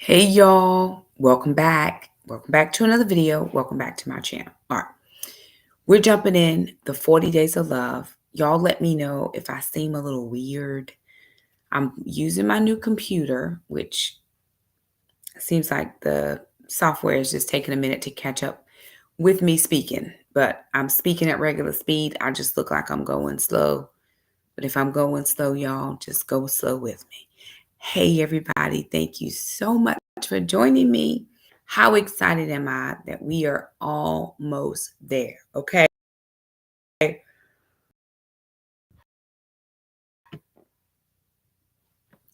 Hey y'all, welcome back. Welcome back to another video. Welcome back to my channel. All right, we're jumping in the 40 days of love. Y'all let me know if I seem a little weird. I'm using my new computer, which seems like the software is just taking a minute to catch up with me speaking, but I'm speaking at regular speed. I just look like I'm going slow. But if I'm going slow, y'all, just go slow with me. Hey, everybody. Thank you so much for joining me. How excited am I that we are almost there? Okay.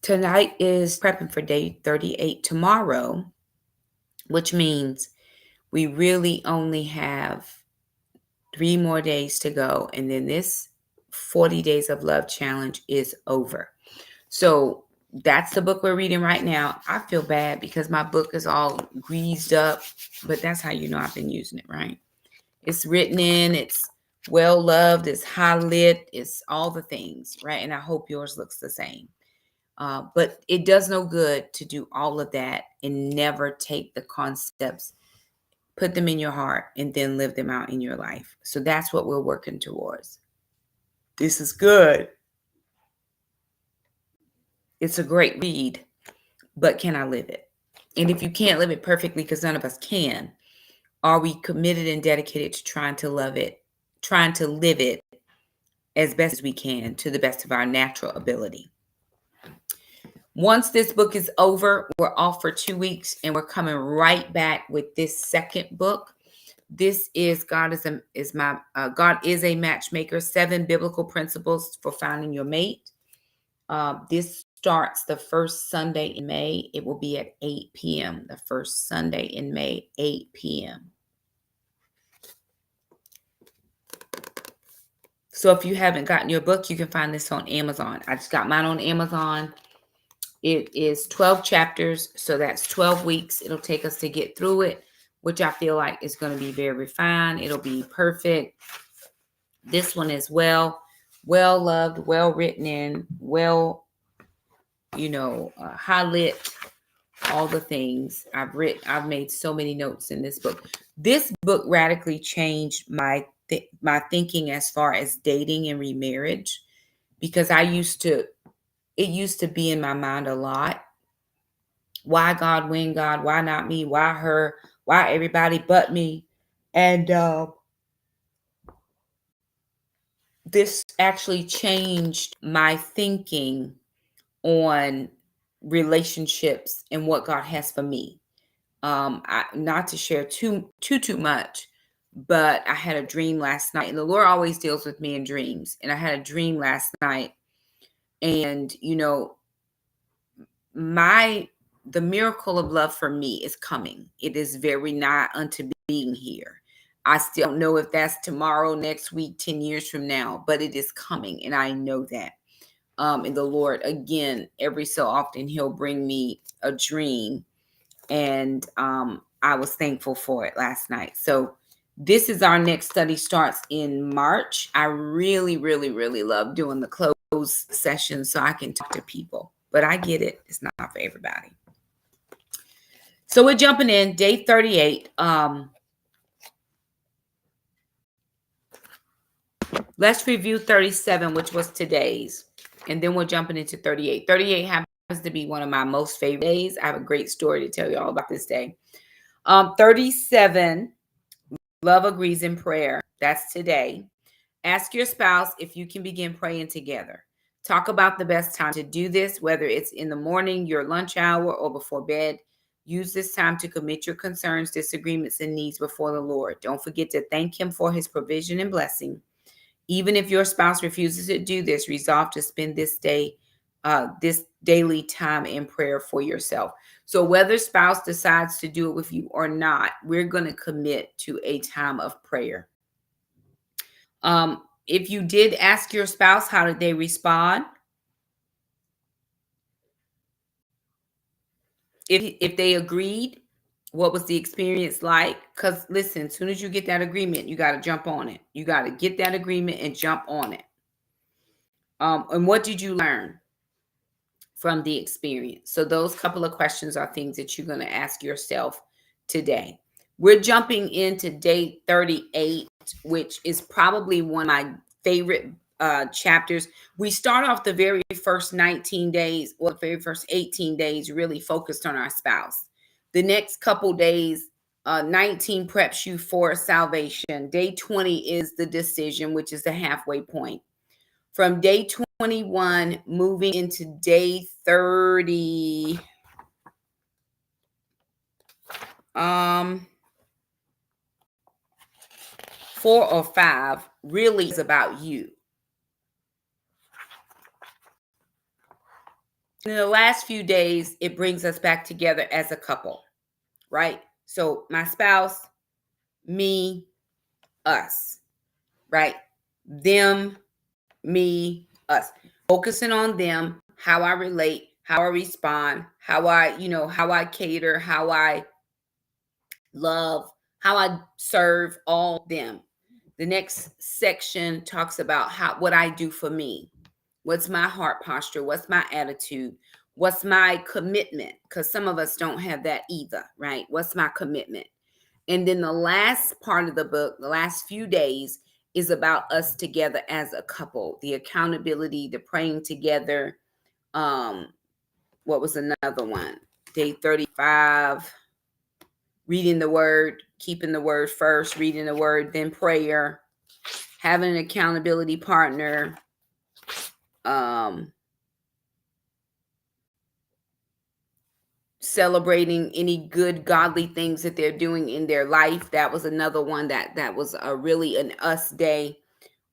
Tonight is prepping for day 38 tomorrow, which means we really only have 3 more days to go. And then this 40 Days of Love challenge is over. So that's the book we're reading right now. I feel bad because my book is all greased up, but that's how you know I've been using it, right? It's written in, it's well loved, it's high lit, it's all the things, right? And I hope yours looks the same. But it does no good to do all of that and never take the concepts, put them in your heart, and then live them out in your life. So that's what we're working towards. This is good. It's a great read, but can I live it? And if you can't live it perfectly, because none of us can, are we committed and dedicated to trying to love it, trying to live it as best as we can to the best of our natural ability? Once this book is over, we're off for 2 weeks and we're coming right back with this second book. This is God is a Matchmaker, 7 Biblical Principles for Finding Your Mate. This starts the first Sunday in May. It will be at 8 p.m. The first Sunday in May, 8 p.m. So if you haven't gotten your book, you can find this on Amazon. I just got mine on Amazon. It is 12 chapters, so that's 12 weeks it'll take us to get through it, which I feel like is going to be very refined. It'll be perfect. This one is well loved, well written in, high lit, all the things. I've made so many notes in this book. This book radically changed my thinking as far as dating and remarriage, because it used to be in my mind a lot. Why God, when God, why not me? Why her? Why everybody but me? And this actually changed my thinking on relationships and what God has for me. Not to share too much, but I had a dream last night, and the Lord always deals with me in dreams. And I had a dream last night, and the miracle of love for me is coming. It is very nigh unto being here. I still don't know if that's tomorrow, next week, 10 years from now, but it is coming, and I know that. And the Lord, again, every so often, he'll bring me a dream, and I was thankful for it last night. So this is our next study, starts in March. I really, really, really love doing the close sessions so I can talk to people, but I get it. It's not for everybody. So we're jumping in day 38. Let's review 37, which was today's, and then we're jumping into 38. 38 happens to be one of my most favorite days. I have a great story to tell you all about this day. 37, love agrees in prayer. That's today. Ask your spouse if you can begin praying together. Talk about the best time to do this, whether it's in the morning, your lunch hour, or before bed. Use this time to commit your concerns, disagreements, and needs before the Lord. Don't forget to thank him for his provision and blessing. Even if your spouse refuses to do this, resolve to spend this daily time in prayer for yourself. So whether spouse decides to do it with you or not, we're going to commit to a time of prayer. If you did ask your spouse, how did they respond? If they agreed, what was the experience like? Because listen, as soon as you get that agreement, you got to jump on it. You got to get that agreement and jump on it. And what did you learn? from the experience. So those couple of questions are things that you're going to ask yourself today. We're jumping into day 38, which is probably one of my favorite chapters. We start off the very first 19 days, or the very first 18 days, really focused on our spouse. The next couple days, 19 preps you for salvation. Day 20 is the decision, which is the halfway point. From day 21, moving into day 30, 4 or 5 really is about you. In the last few days, it brings us back together as a couple, right? So my spouse, me, us, right? Them, me, us. Focusing on them, how I relate, how I respond, how I cater, how I love, how I serve all them. The next section talks about what I do for me. What's my heart posture? What's my attitude? What's my commitment? Because some of us don't have that either, right? What's my commitment? And then the last part of the book, the last few days, is about us together as a couple, the accountability, the praying together. What was another one? Day 35, reading the word, keeping the word first, reading the word, then prayer, having an accountability partner, celebrating any good godly things that they're doing in their life. That was another one that was a really an us day,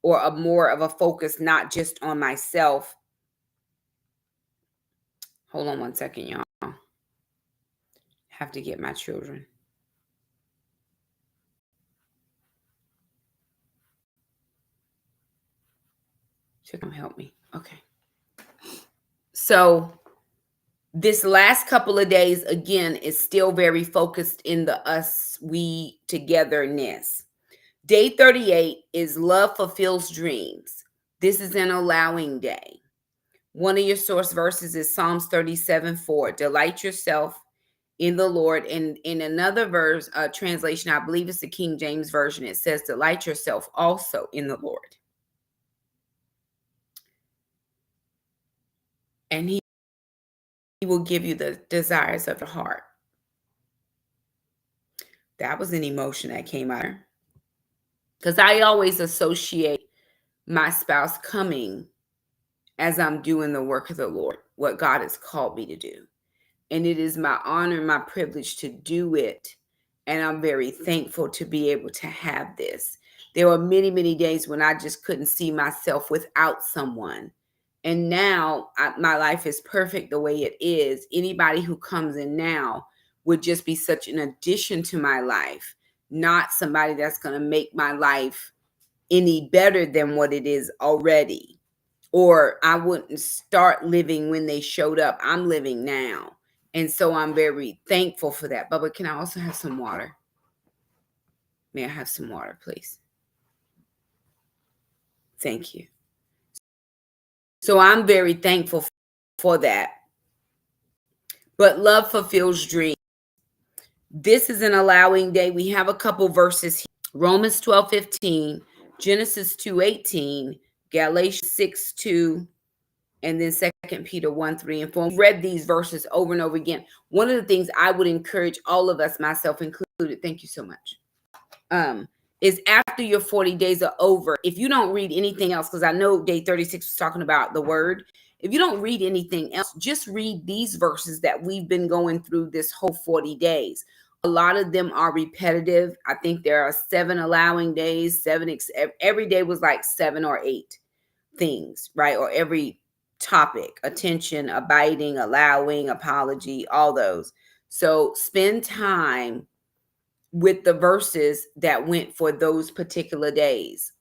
or a more of a focus, not just on myself. Hold on one second, y'all. Have to get my children. Shakema, help me. Okay. So this last couple of days, again, is still very focused in the us, we togetherness. Day 38 is love fulfills dreams. This is an allowing day. One of your source verses is Psalms 37:4. Delight yourself in the Lord. And in another verse, translation, I believe it's the King James Version, it says, delight yourself also in the Lord. And he will give you the desires of the heart. That was an emotion that came out. Because I always associate my spouse coming as I'm doing the work of the Lord, what God has called me to do. And it is my honor and my privilege to do it. And I'm very thankful to be able to have this. There were many, many days when I just couldn't see myself without someone. And now my life is perfect the way it is. Anybody who comes in now would just be such an addition to my life, not somebody that's going to make my life any better than what it is already. Or I wouldn't start living when they showed up. I'm living now. And so I'm very thankful for that. Bubba, can I also have some water? May I have some water, please? Thank you. So I'm very thankful for that. But love fulfills dreams. This is an allowing day. We have a couple verses here. Romans 12:15, Genesis 2:18, Galatians 6:2, and then 2 Peter 1:3 and 4. We've read these verses over and over again. One of the things I would encourage all of us, myself included, thank you so much, is after your 40 days are over, if you don't read anything else, because I know day 36 was talking about the word. If you don't read anything else, just read these verses that we've been going through this whole 40 days. A lot of them are repetitive. I think there are 7 allowing days, every day was like 7 or 8 things, right? Or every topic, attention, abiding, allowing, apology, all those. So spend time with the verses that went for those particular days.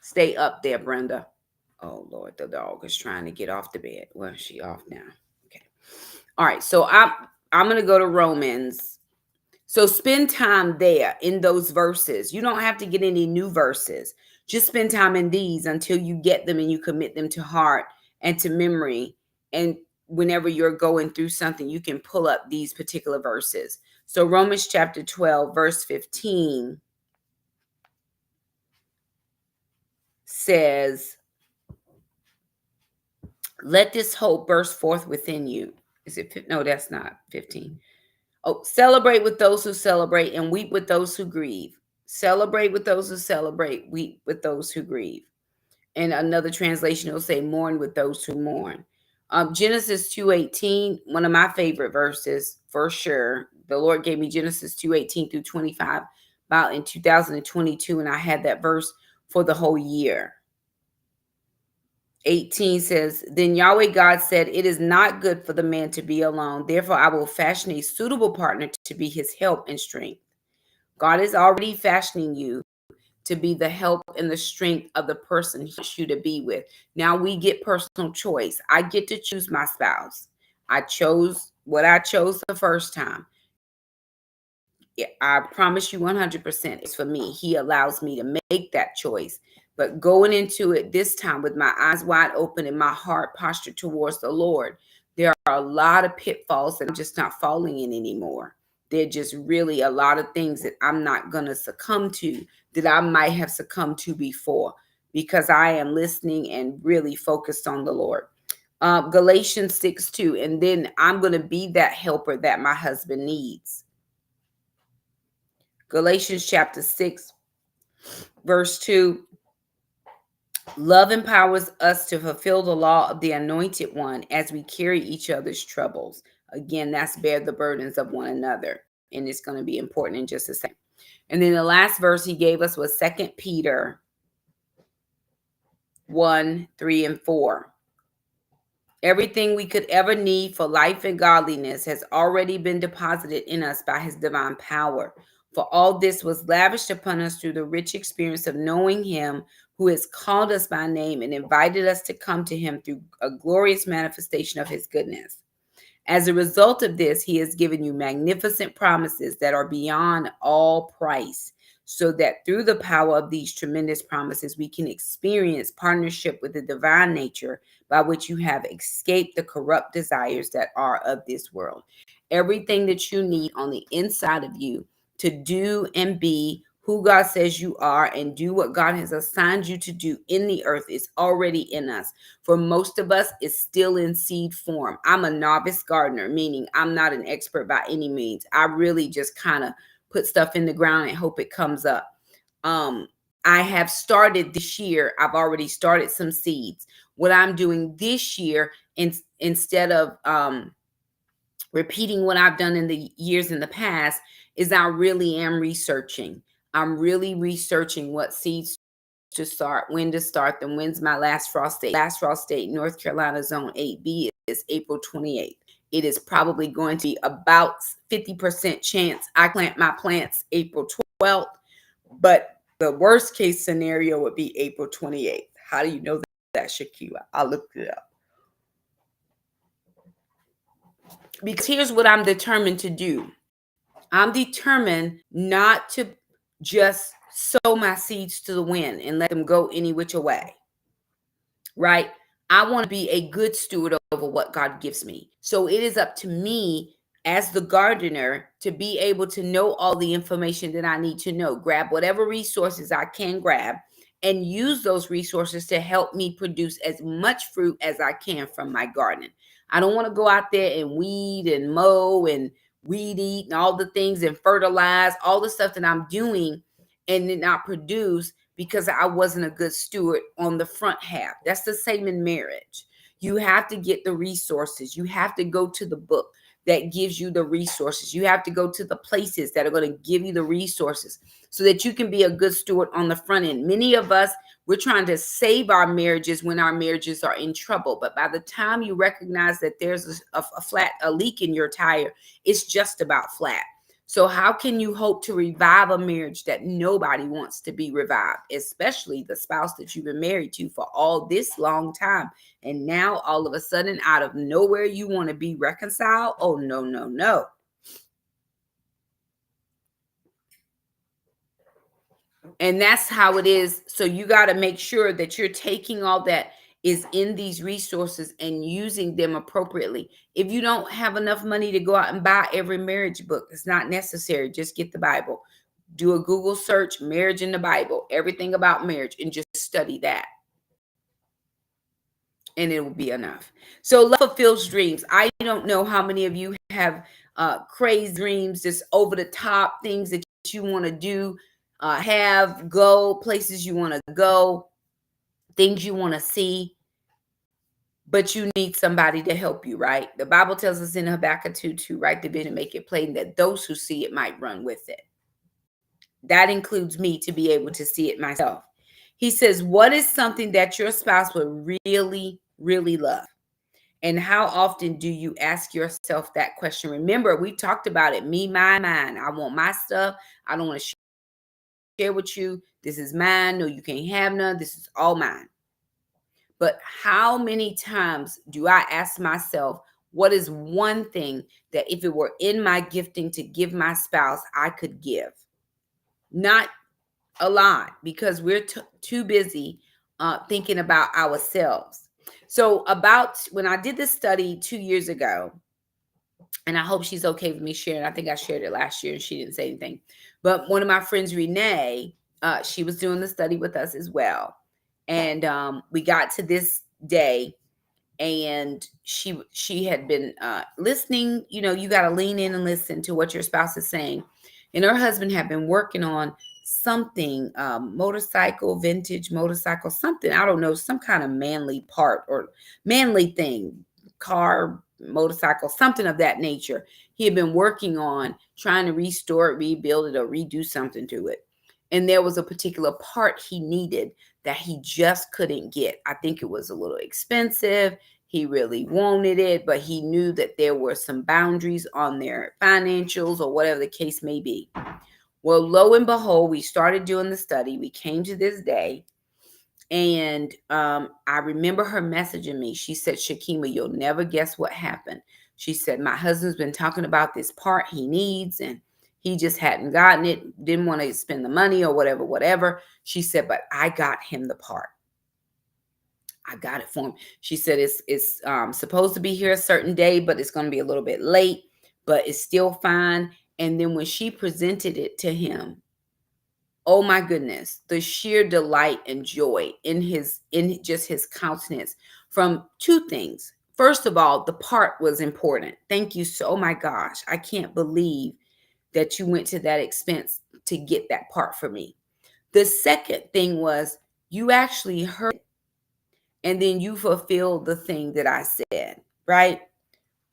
Stay up there, Brenda. Oh, Lord, the dog is trying to get off the bed. Well, she off now. Okay. All right. So I'm going to go to Romans. So spend time there in those verses. You don't have to get any new verses. Just spend time in these until you get them and you commit them to heart and to memory. And whenever you're going through something, you can pull up these particular verses. So Romans chapter 12, verse 15 says, let this hope burst forth within you. Is it? No, that's not 15. Oh, celebrate with those who celebrate and weep with those who grieve. Celebrate with those who celebrate, weep with those who grieve. And another translation will say, mourn with those who mourn. Genesis 2:18, one of my favorite verses for sure. The Lord gave me Genesis 2:18 through 25 about in 2022, and I had that verse for the whole year. 18 says, then Yahweh God said, it is not good for the man to be alone. Therefore, I will fashion a suitable partner to be his help and strength. God is already fashioning you to be the help and the strength of the person he wants you to be with. Now we get personal choice. I get to choose my spouse. I chose what I chose the first time. I promise you 100% it's for me. He allows me to make that choice. But going into it this time with my eyes wide open and my heart postured towards the Lord, there are a lot of pitfalls that I'm just not falling in anymore. They're just really a lot of things that I'm not going to succumb to that I might have succumbed to before, because I am listening and really focused on the Lord. Galatians 6:2, and then I'm going to be that helper that my husband needs. Galatians chapter 6, verse 2. Love empowers us to fulfill the law of the anointed one as we carry each other's troubles. Again, that's bear the burdens of one another. And it's going to be important in just a second. And then the last verse he gave us was 2 Peter 1, 3, and 4. Everything we could ever need for life and godliness has already been deposited in us by his divine power. For all this was lavished upon us through the rich experience of knowing him who has called us by name and invited us to come to him through a glorious manifestation of his goodness. As a result of this, he has given you magnificent promises that are beyond all price, so that through the power of these tremendous promises, we can experience partnership with the divine nature by which you have escaped the corrupt desires that are of this world. Everything that you need on the inside of you to do and be who God says you are and do what God has assigned you to do in the earth is already in us. For most of us, it's still in seed form. I'm a novice gardener, meaning I'm not an expert by any means. I really just kind of put stuff in the ground and hope it comes up. I have started this year. I've already started some seeds. What I'm doing this year, instead of repeating what I've done in the years in the past, is I really am researching. I'm really researching what seeds to start, when to start them, when's my last frost date. Last frost date, North Carolina Zone 8B is April 28th. It is probably going to be about 50% chance I plant my plants April 12th, but the worst case scenario would be April 28th. How do you know that, Shakema? I looked it up. Because here's what I'm determined to do. I'm determined not to just sow my seeds to the wind and let them go any which way, right? I want to be a good steward over what God gives me. So it is up to me as the gardener to be able to know all the information that I need to know, grab whatever resources I can grab, and use those resources to help me produce as much fruit as I can from my garden. I don't want to go out there and weed and mow and weed eat and all the things and fertilize, all the stuff that I'm doing and then not produce because I wasn't a good steward on the front half. That's the same in marriage. You have to get the resources. You have to go to the book that gives you the resources. You have to go to the places that are going to give you the resources so that you can be a good steward on the front end. Many of us, we're trying to save our marriages when our marriages are in trouble. But by the time you recognize that there's a leak in your tire, it's just about flat. So how can you hope to revive a marriage that nobody wants to be revived, especially the spouse that you've been married to for all this long time? And now all of a sudden, out of nowhere, you want to be reconciled? Oh, no, no, no. And that's how it is. So you got to make sure that you're taking all that. is in these resources and using them appropriately. If you don't have enough money to go out and buy every marriage book, it's not necessary. Just get the Bible. Do a Google search, marriage in the Bible, everything about marriage, and just study that. And it will be enough. So love fulfills dreams. I don't know how many of you have crazy dreams, just over the top things that you want to do, go places you want to go, things you want to see, but you need somebody to help you, right? The Bible tells us in Habakkuk 2 to write the vision, make it plain that those who see it might run with it. That includes me to be able to see it myself. He says, what is something that your spouse would really, really love? And how often do you ask yourself that question? Remember, we talked about it. Me, mine. I want my stuff. I don't want to share with you. This is mine. No, you can't have none. This is all mine. But how many times do I ask myself, what is one thing that if it were in my gifting to give my spouse, I could give? Not a lot, because we're too busy thinking about ourselves. So about when I did this study 2 years ago, and I hope she's okay with me sharing. I think I shared it last year and she didn't say anything. But one of my friends, Renee, she was doing the study with us as well. And we got to this day, and she had been listening. You know, you got to lean in and listen to what your spouse is saying. And her husband had been working on something, motorcycle, vintage motorcycle, something, I don't know, some kind of manly part or manly thing, car, motorcycle, something of that nature. He had been working on trying to restore it, rebuild it, or redo something to it. And there was a particular part he needed that he just couldn't get. I think it was a little expensive. He really wanted it, but he knew that there were some boundaries on their financials or whatever the case may be. Well, lo and behold, we started doing the study. We came to this day, and I remember her messaging me. She said, Shakema, you'll never guess what happened. She said, my husband's been talking about this part he needs, and he just hadn't gotten it, didn't want to spend the money or whatever. She said, but I got him the part. I got it for him. She said, it's supposed to be here a certain day, but it's going to be a little bit late, but it's still fine. And then when she presented it to him, oh my goodness, the sheer delight and joy in just his countenance from two things. First of all, the part was important. Thank you so, oh my gosh, I can't believe that you went to that expense to get that part for me. The second thing was you actually heard and then you fulfilled the thing that I said, right?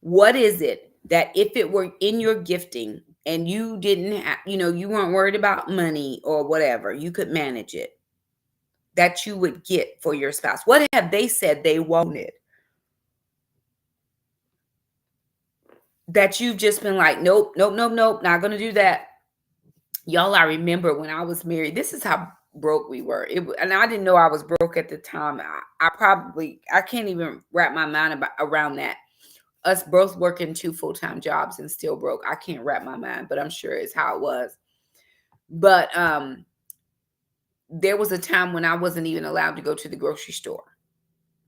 What is it that if it were in your gifting and you didn't have, you weren't worried about money or whatever, you could manage it, that you would get for your spouse? What have they said they wanted that you've just been like, nope, not going to do that? Y'all, I remember when I was married, this is how broke we were. And I didn't know I was broke at the time. I can't even wrap my mind around that. Us both working 2 full-time jobs and still broke. I can't wrap my mind, but I'm sure it's how it was. But there was a time when I wasn't even allowed to go to the grocery store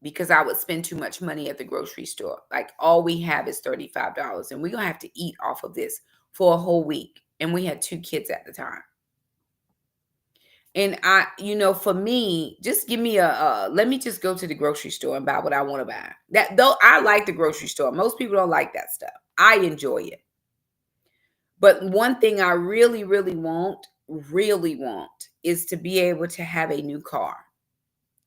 because I would spend too much money at the grocery store. Like, all we have is $35, and we're going to have to eat off of this for a whole week. And we had 2 kids at the time. And for me, just give me let me just go to the grocery store and buy what I want to buy. That, though, I like the grocery store. Most people don't like that stuff. I enjoy it. But one thing I really, really want is to be able to have a new car.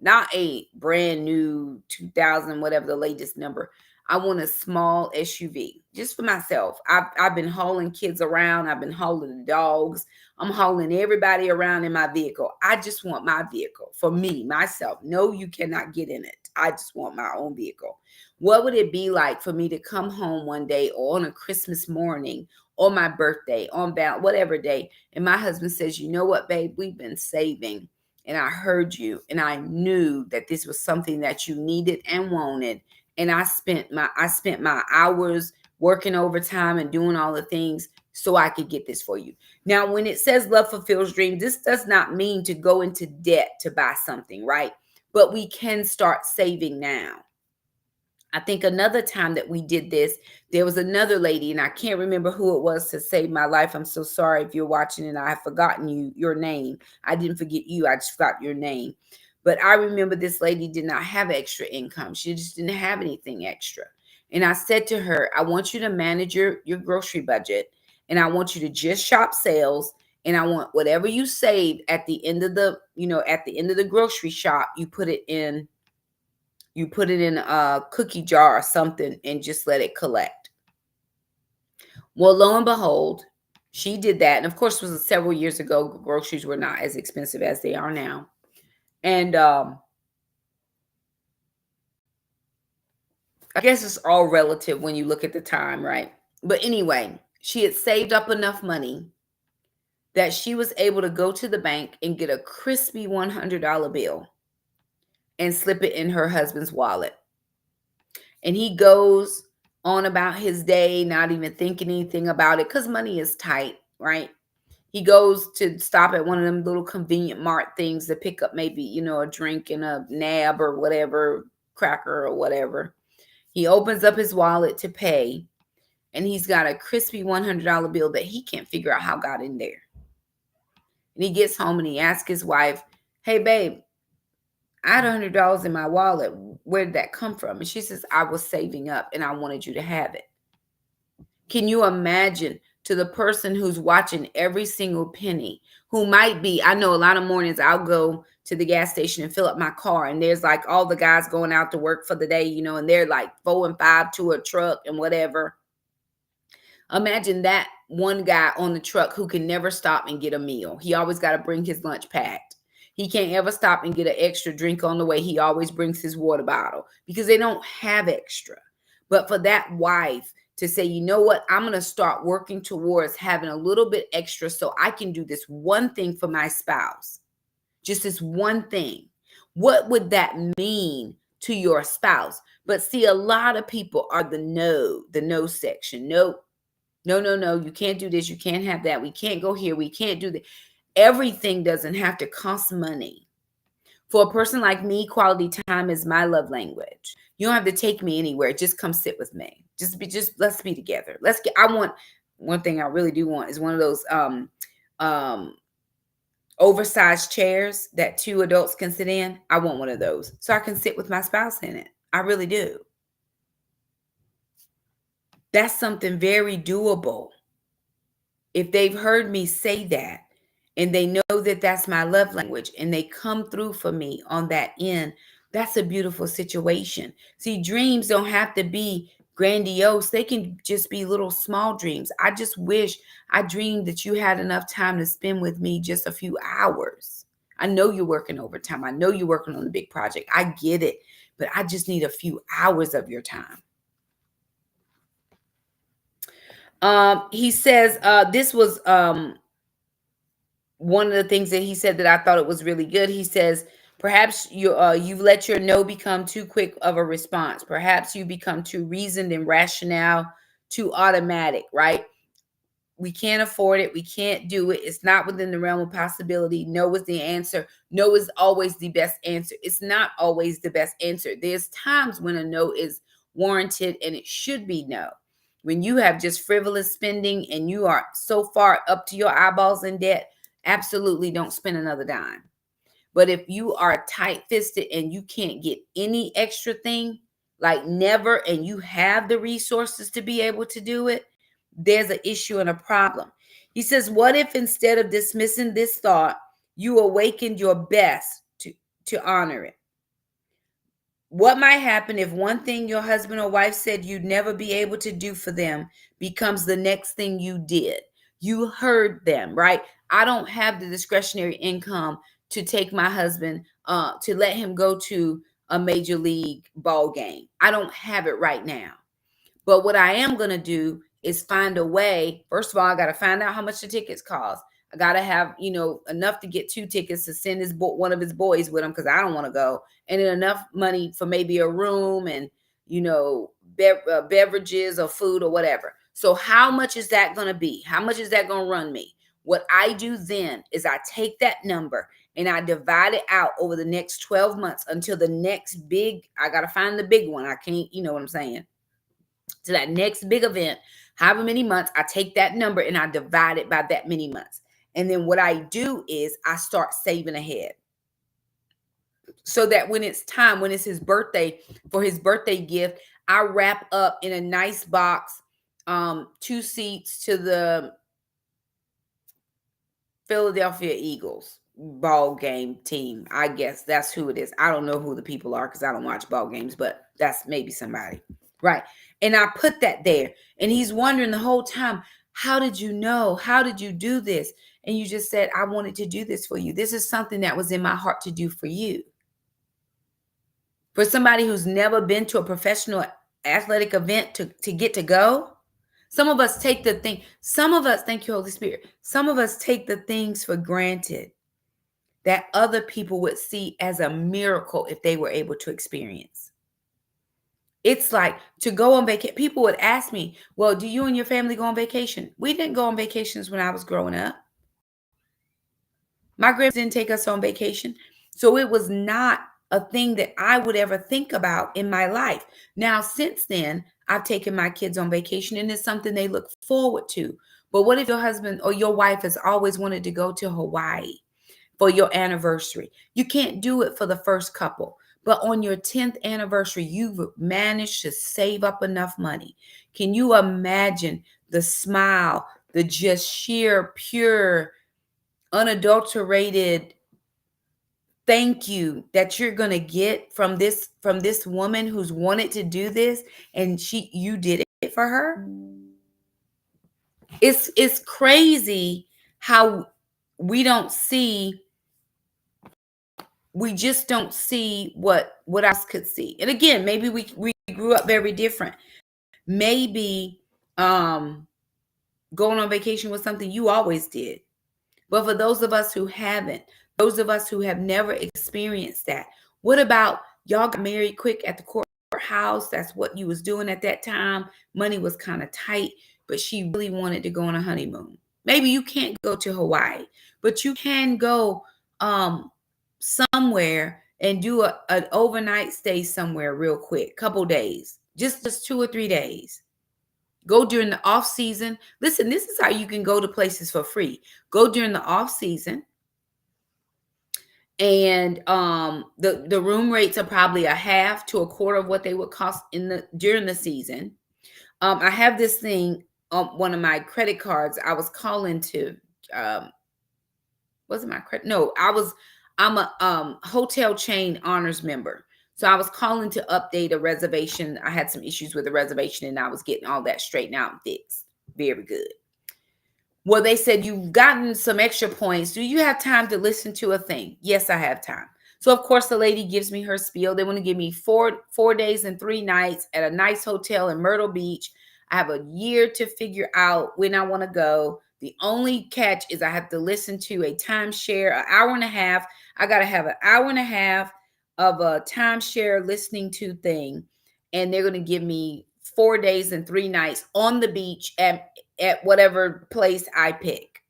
Not a brand new 2000, whatever the latest number. I want a small SUV just for myself. I've been hauling kids around. I've been hauling the dogs. I'm hauling everybody around in my vehicle. I just want my vehicle for me, myself. No, you cannot get in it. I just want my own vehicle. What would it be like for me to come home one day or on a Christmas morning or my birthday, on whatever day, and my husband says, you know what, babe, we've been saving, and I heard you, and I knew that this was something that you needed and wanted. And I spent my hours working overtime and doing all the things so I could get this for you. Now, when it says love fulfills dreams, this does not mean to go into debt to buy something, right? but we can start saving now. I think another time that we did this, there was another lady, and I can't remember who it was to save my life. I'm so sorry if you're watching and I have forgotten your name. I didn't forget you. I just forgot your name. But I remember this lady did not have extra income. She just didn't have anything extra. And I said to her, I want you to manage your grocery budget, and I want you to just shop sales, and I want whatever you save at the end of the, at the end of the grocery shop, you put it in a cookie jar or something and just let it collect. Well, lo and behold, she did that. And of course, it was several years ago. Groceries were not as expensive as they are now. And I guess it's all relative when you look at the time, right? But anyway, she had saved up enough money that she was able to go to the bank and get a crispy $100 bill and slip it in her husband's wallet. And he goes on about his day, not even thinking anything about it because money is tight, right? He goes to stop at one of them little convenient mart things to pick up maybe, a drink and a nab or whatever, cracker or whatever. He opens up his wallet to pay, and he's got a crispy $100 bill that he can't figure out how got in there. And he gets home and he asks his wife, hey, babe, I had $100 in my wallet. Where did that come from? And she says, I was saving up and I wanted you to have it. Can you imagine, to the person who's watching every single penny, who might be, I know a lot of mornings I'll go to the gas station and fill up my car, and there's like all the guys going out to work for the day, and they're like 4 and 5 to a truck and whatever. Imagine that one guy on the truck who can never stop and get a meal. He always got to bring his lunch packed. He can't ever stop and get an extra drink on the way. He always brings his water bottle because they don't have extra. But for that wife to say, you know what, I'm going to start working towards having a little bit extra so I can do this one thing for my spouse. Just this one thing. What would that mean to your spouse? But see, a lot of people are the no section. No, you can't do this. You can't have that. We can't go here. We can't do that. Everything doesn't have to cost money. For a person like me, quality time is my love language. You don't have to take me anywhere. Just come sit with me. Just let's be together. I want, one thing I really do want is one of those oversized chairs that 2 adults can sit in. I want one of those so I can sit with my spouse in it. I really do. That's something very doable. If they've heard me say that, and they know that that's my love language, and they come through for me on that end, that's a beautiful situation. See, dreams don't have to be grandiose. They can just be little small dreams. I just wish I dreamed that you had enough time to spend with me just a few hours. I know you're working overtime. I know you're working on a big project. I get it, but I just need a few hours of your time. He says, this was one of the things that he said that I thought it was really good. He says, perhaps you've let your no become too quick of a response. Perhaps you become too reasoned and rationale, too automatic, right? We can't afford it. We can't do it. It's not within the realm of possibility. No is the answer. No is always the best answer. It's not always the best answer. There's times when a no is warranted and it should be no. When you have just frivolous spending and you are so far up to your eyeballs in debt, absolutely don't spend another dime. But if you are tight-fisted and you can't get any extra thing, like never, and you have the resources to be able to do it, there's an issue and a problem. He says, what if instead of dismissing this thought, you awakened your best to honor it? What might happen if one thing your husband or wife said you'd never be able to do for them becomes the next thing you did? You heard them, right? I don't have the discretionary income to take my husband, to let him go to a major league ball game. I don't have it right now. But what I am going to do is find a way. First of all, I got to find out how much the tickets cost. I got to have, enough to get 2 tickets to send one of his boys with him because I don't want to go. And then enough money for maybe a room and, beverages or food or whatever. So how much is that going to be? How much is that going to run me? What I do then is I take that number and I divide it out over the next 12 months until the next big, I got to find the big one. I can't, you know what I'm saying? To that next big event, however many months, I take that number and I divide it by that many months. And then what I do is I start saving ahead. So that when it's time, when it's his birthday, for his birthday gift, I wrap up in a nice box, 2 seats to the Philadelphia Eagles ball game team. I guess that's who it is. I don't know who the people are because I don't watch ball games, but that's maybe somebody. Right. And I put that there. And he's wondering the whole time, how did you know? How did you do this? And you just said, I wanted to do this for you. This is something that was in my heart to do for you. For somebody who's never been to a professional athletic event to get to go. Some of us take the thing, some of us, thank you, Holy Spirit. Some of us take the things for granted that other people would see as a miracle if they were able to experience. It's like to go on vacation. People would ask me, well, do you and your family go on vacation? We didn't go on vacations when I was growing up. My grandparents didn't take us on vacation. So it was not a thing that I would ever think about in my life. Now, since then, I've taken my kids on vacation and it's something they look forward to. But what if your husband or your wife has always wanted to go to Hawaii for your anniversary? You can't do it for the first couple. But on your 10th anniversary, you've managed to save up enough money. Can you imagine the smile, the just sheer, pure, unadulterated thank you that you're going to get from this woman who's wanted to do this and you did it for her? It's crazy how we just don't see what else could see. And again, maybe we grew up very different. Maybe going on vacation was something you always did. But for those of us who haven't, those of us who have never experienced that, what about y'all got married quick at the courthouse? That's what you was doing at that time. Money was kind of tight, but she really wanted to go on a honeymoon. Maybe you can't go to Hawaii, but you can go somewhere and do an overnight stay somewhere real quick, couple days, just 2 or 3 days. Go during the off season. Listen, this is how you can go to places for free. Go during the off season. And the room rates are probably a half to a quarter of what they would cost during the season. I have this thing on one of my credit cards. I was calling to wasn't my credit? No, I'm a hotel chain honors member. So I was calling to update a reservation. I had some issues with the reservation and I was getting all that straightened out and fixed. Very good. Well, they said, you've gotten some extra points. Do you have time to listen to a thing? Yes, I have time. So of course the lady gives me her spiel. They want to give me 4 days and 3 nights at a nice hotel in Myrtle Beach. I have a year to figure out when I want to go. The only catch is I have to listen to a timeshare, an hour and a half. I got to have an hour and a half of a timeshare listening to thing. And they're going to give me 4 days and 3 nights on the beach at whatever place I pick.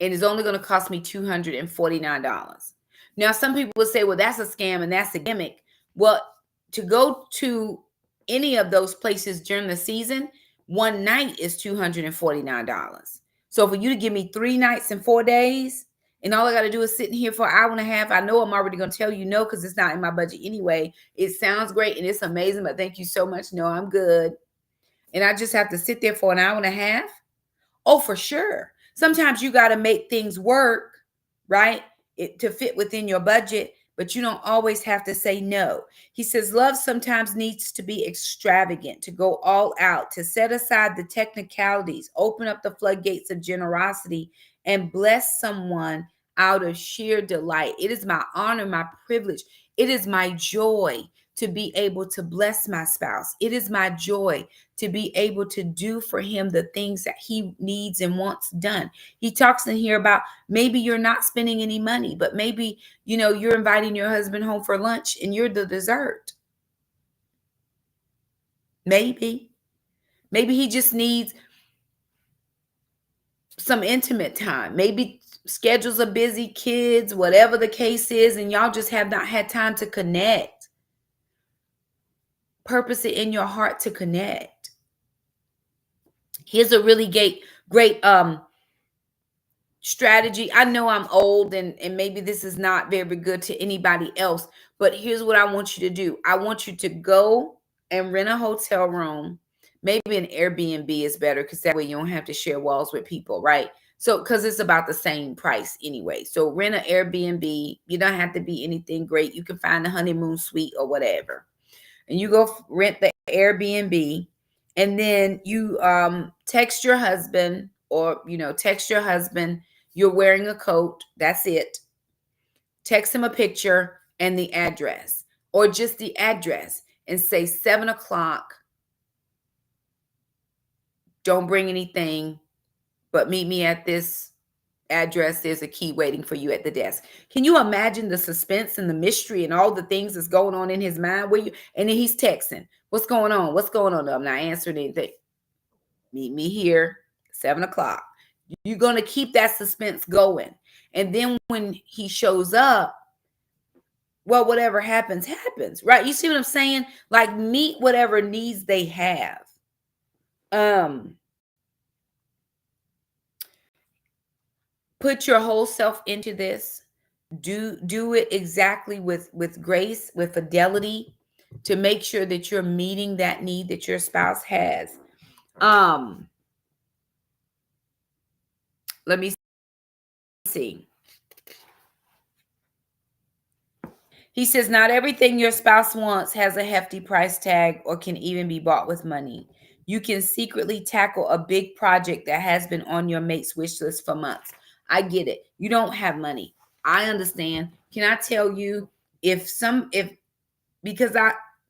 And it's only going to cost me $249. Now, some people will say, well, that's a scam and that's a gimmick. Well, to go to any of those places during the season, one night is $249. So for you to give me 3 nights and 4 days, and all I got to do is sit in here for an hour and a half, I know I'm already going to tell you no, because it's not in my budget anyway. It sounds great and it's amazing, but thank you so much. No, I'm good. And I just have to sit there for an hour and a half. Oh, for sure. Sometimes you got to make things work, right? To fit within your budget, but you don't always have to say no. He says, love sometimes needs to be extravagant, to go all out, to set aside the technicalities, open up the floodgates of generosity, and bless someone out of sheer delight. It is my honor, my privilege. It is my joy to be able to bless my spouse. It is my joy to be able to do for him the things that he needs and wants done. He talks in here about maybe you're not spending any money, but maybe, you're inviting your husband home for lunch and you're the dessert. Maybe he just needs some intimate time. Maybe schedules are busy, kids, whatever the case is, and y'all just have not had time to connect. Purpose it in your heart to connect. Here's a really great strategy. I know I'm old and maybe this is not very good to anybody else, but here's what I want you to do. I want you to go and rent a hotel room. Maybe an Airbnb is better because that way you don't have to share walls with people, right? So, because it's about the same price anyway. So, rent an Airbnb. You don't have to be anything great. You can find a honeymoon suite or whatever. And you go rent the Airbnb, and then you text your husband, or text your husband you're wearing a coat. That's it. Text him a picture and the address, or just the address, and say 7 o'clock. Don't bring anything, but meet me at this address. There's a key waiting for you at the desk. Can you imagine the suspense and the mystery and all the things that's going on in his mind? And then he's texting. What's going on? What's going on? I'm not answering anything. Meet me here, 7 o'clock. You're going to keep that suspense going. And then when he shows up, well, whatever happens, happens, right? You see what I'm saying? Like, meet whatever needs they have. Put your whole self into this. Do it exactly with grace, with fidelity, to make sure that you're meeting that need that your spouse has. Let me see. He says, not everything your spouse wants has a hefty price tag or can even be bought with money. You can secretly tackle a big project that has been on your mate's wish list for months. I get it. You don't have money. I understand. Can I tell you, because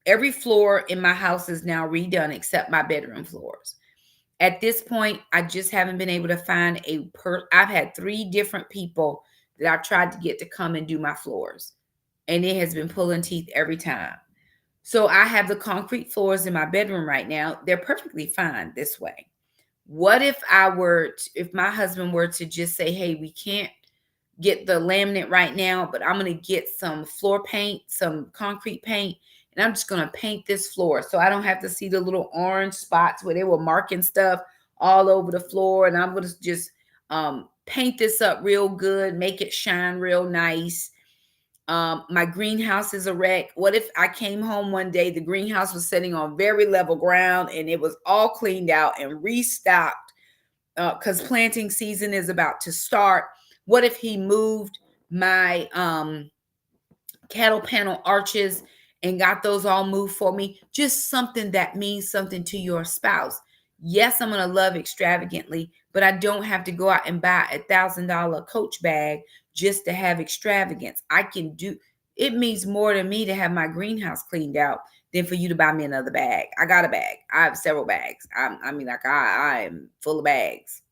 every floor in my house is now redone except my bedroom floors. At this point, I just haven't been able to find I've had 3 different people that I've tried to get to come and do my floors, and it has been pulling teeth every time. So I have the concrete floors in my bedroom right now. They're perfectly fine this way. What if if my husband were to just say, hey, we can't get the laminate right now, but I'm going to get some floor paint, some concrete paint, and I'm just going to paint this floor so I don't have to see the little orange spots where they were marking stuff all over the floor. And I'm going to just paint this up real good, make it shine real nice. My greenhouse is a wreck. What if I came home one day, the greenhouse was sitting on very level ground and it was all cleaned out and restocked because planting season is about to start? What if he moved my cattle panel arches and got those all moved for me? Just something that means something to your spouse. Yes, I'm going to love extravagantly, but I don't have to go out and buy $1,000 Coach bag just to have extravagance. It means more to me to have my greenhouse cleaned out than for you to buy me another bag. I got a bag. I have several bags. I am full of bags.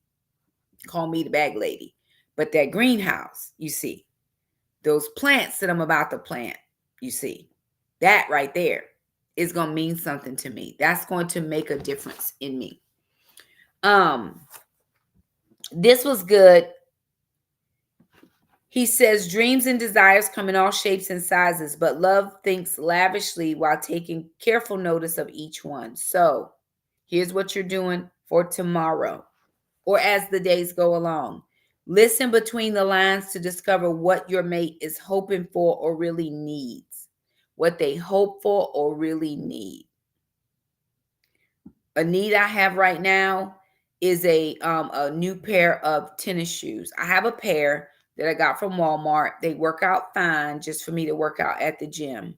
Call me the bag lady. But that greenhouse, you see, those plants that I'm about to plant, you see, that right there is going to mean something to me. That's going to make a difference in me. This was good. He says, dreams and desires come in all shapes and sizes, but love thinks lavishly while taking careful notice of each one. So here's what you're doing for tomorrow, or as the days go along. Listen between the lines to discover what your mate is hoping for or really needs. What they hope for or really need. A need I have right now is a new pair of tennis shoes. I have a pair that I got from Walmart. They work out fine just for me to work out at the gym.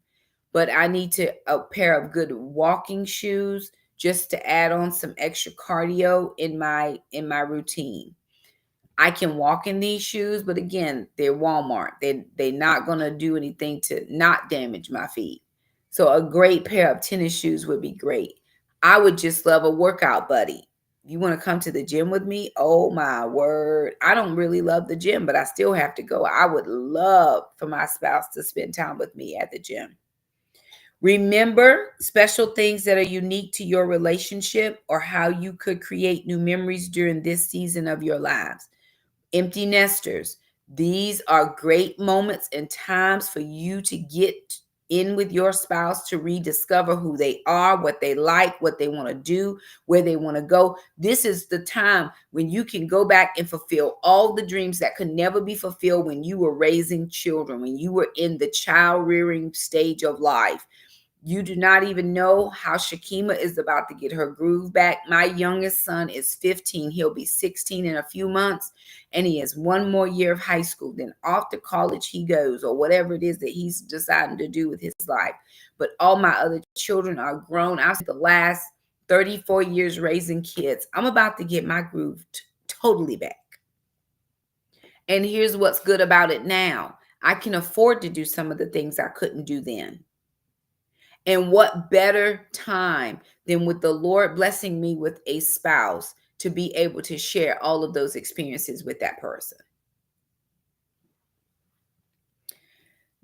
But I need a pair of good walking shoes just to add on some extra cardio in my routine. I can walk in these shoes, but again, they're Walmart. They're not going to do anything to not damage my feet. So a great pair of tennis shoes would be great. I would just love a workout buddy. You want to come to the gym with me? Oh my word. I don't really love the gym, but I still have to go. I would love for my spouse to spend time with me at the gym. Remember special things that are unique to your relationship or how you could create new memories during this season of your lives. Empty nesters, these are great moments and times for you to get in with your spouse to rediscover who they are, what they like, what they want to do, where they want to go. This is the time when you can go back and fulfill all the dreams that could never be fulfilled when you were raising children, when you were in the child rearing stage of life. You do not even know how Shakema is about to get her groove back. My youngest son is 15. He'll be 16 in a few months, and he has one more year of high school. Then off to college he goes, or whatever it is that he's deciding to do with his life. But all my other children are grown. I've spent the last 34 years raising kids. I'm about to get my groove totally back. And here's what's good about it now. I can afford to do some of the things I couldn't do then. And what better time than with the Lord blessing me with a spouse to be able to share all of those experiences with that person.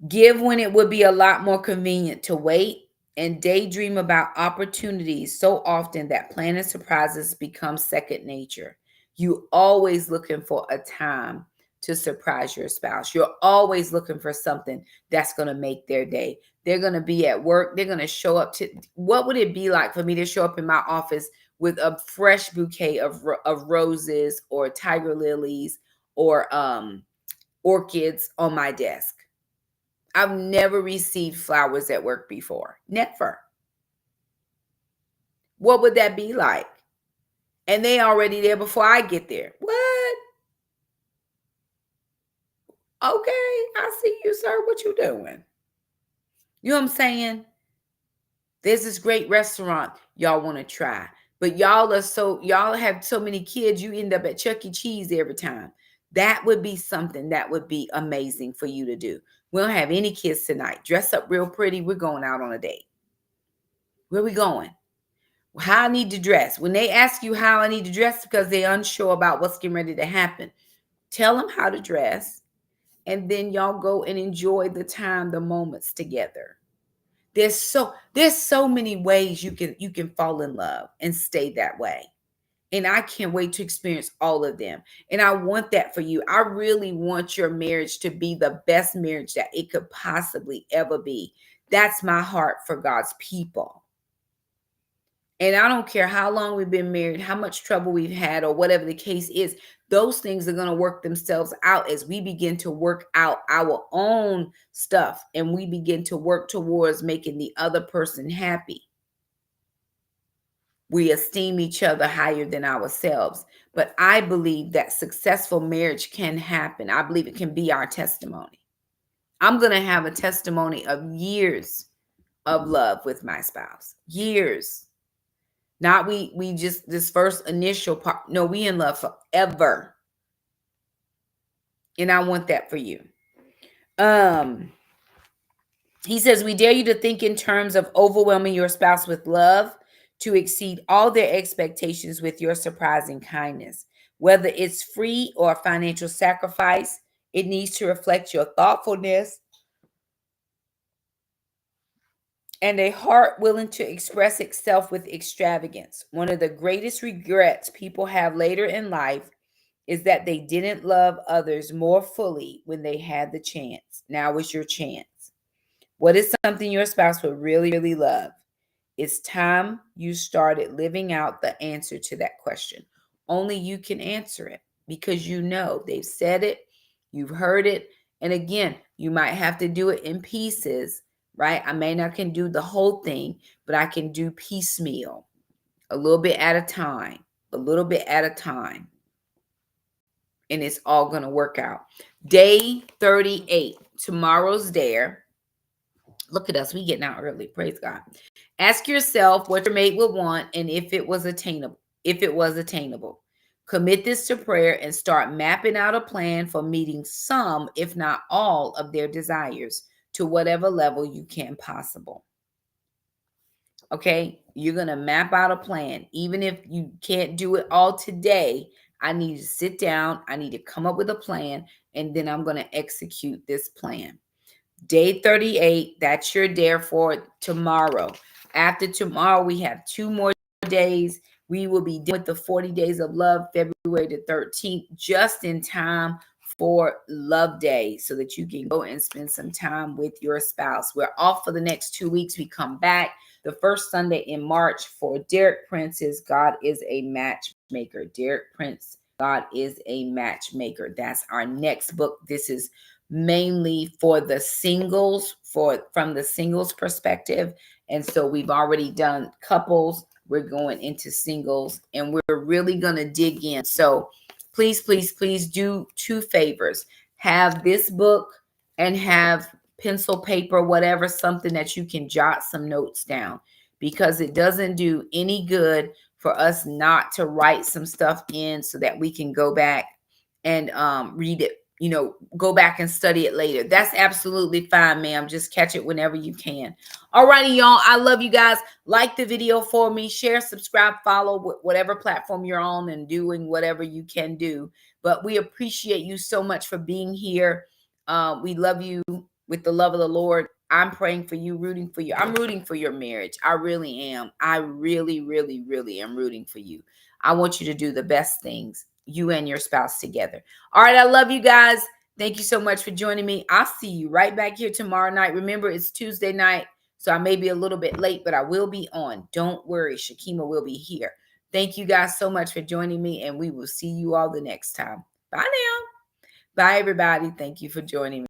Give when it would be a lot more convenient to wait, and daydream about opportunities so often that planning surprises become second nature. You always looking for a time to surprise your spouse. You're always looking for something that's going to make their day. They're going to be at work. They're going to show up to, what would it be like for me to show up in my office with a fresh bouquet of roses or tiger lilies or orchids on my desk? I've never received flowers at work before. Never. What would that be like? And they already there before I get there. What? Okay, I see you, sir. What you doing? You know what I'm saying? There's this great restaurant y'all want to try. But y'all have so many kids, you end up at Chuck E. Cheese every time. That would be something that would be amazing for you to do. We don't have any kids tonight. Dress up real pretty. We're going out on a date. Where we going? How I need to dress. When they ask you how I need to dress because they're unsure about what's getting ready to happen, tell them how to dress, and then y'all go and enjoy the time, the moments together. There's so many ways you can fall in love and stay that way. And I can't wait to experience all of them. And I want that for you. I really want your marriage to be the best marriage that it could possibly ever be. That's my heart for God's people. And I don't care how long we've been married, how much trouble we've had, or whatever the case is, those things are going to work themselves out as we begin to work out our own stuff and we begin to work towards making the other person happy. We esteem each other higher than ourselves. But I believe that successful marriage can happen. I believe it can be our testimony. I'm going to have a testimony of years of love with my spouse. Years. Not we just this first initial part. No, we in love forever. And I want that for you. He says, we dare you to think in terms of overwhelming your spouse with love to exceed all their expectations with your surprising kindness. Whether it's free or a financial sacrifice, it needs to reflect your thoughtfulness and a heart willing to express itself with extravagance. One of the greatest regrets people have later in life is that they didn't love others more fully when they had the chance. Now is your chance. What is something your spouse would really, really love? It's time you started living out the answer to that question. Only you can answer it because you know they've said it, you've heard it. And again, you might have to do it in pieces, right? I may not can do the whole thing, but I can do piecemeal, a little bit at a time, a little bit at a time. And it's all going to work out. Day 38, tomorrow's there. Look at us, we getting out early. Praise God. Ask yourself what your mate would want and if it was attainable. Commit this to prayer and start mapping out a plan for meeting some, if not all, of their desires to whatever level you can possible. Okay, you're going to map out a plan. Even if you can't do it all today, I need to sit down. I need to come up with a plan, and then I'm going to execute this plan. Day 38, that's your dare for tomorrow. After tomorrow, we have 2 more days. We will be done with the 40 days of love, February the 13th, just in time for Love Day, so that you can go and spend some time with your spouse. We're off for the next 2 weeks. We come back the first Sunday in March for Derek Prince's God is a Matchmaker. Derek Prince, God is a Matchmaker. That's our next book. This is mainly for the singles, from the singles perspective. And so we've already done couples. We're going into singles, and we're really going to dig in. So please, please, please do 2 favors. Have this book and have pencil, paper, whatever, something that you can jot some notes down, because it doesn't do any good for us not to write some stuff in so that we can go back and read it, go back and study it later. That's absolutely fine, ma'am. Just catch it whenever you can. All righty, y'all. I love you guys. Like the video for me. Share, subscribe, follow whatever platform you're on, and doing whatever you can do. But we appreciate you so much for being here. We love you with the love of the Lord. I'm praying for you, rooting for you. I'm rooting for your marriage. I really am. I really, really, really am rooting for you. I want you to do the best things, you and your spouse together. All right, I love you guys. Thank you so much for joining me. I'll see you right back here tomorrow night. Remember, it's Tuesday night, so I may be a little bit late, but I will be on. Don't worry, Shakema will be here. Thank you guys so much for joining me, and we will see you all the next time. Bye now. Bye, everybody. Thank you for joining me.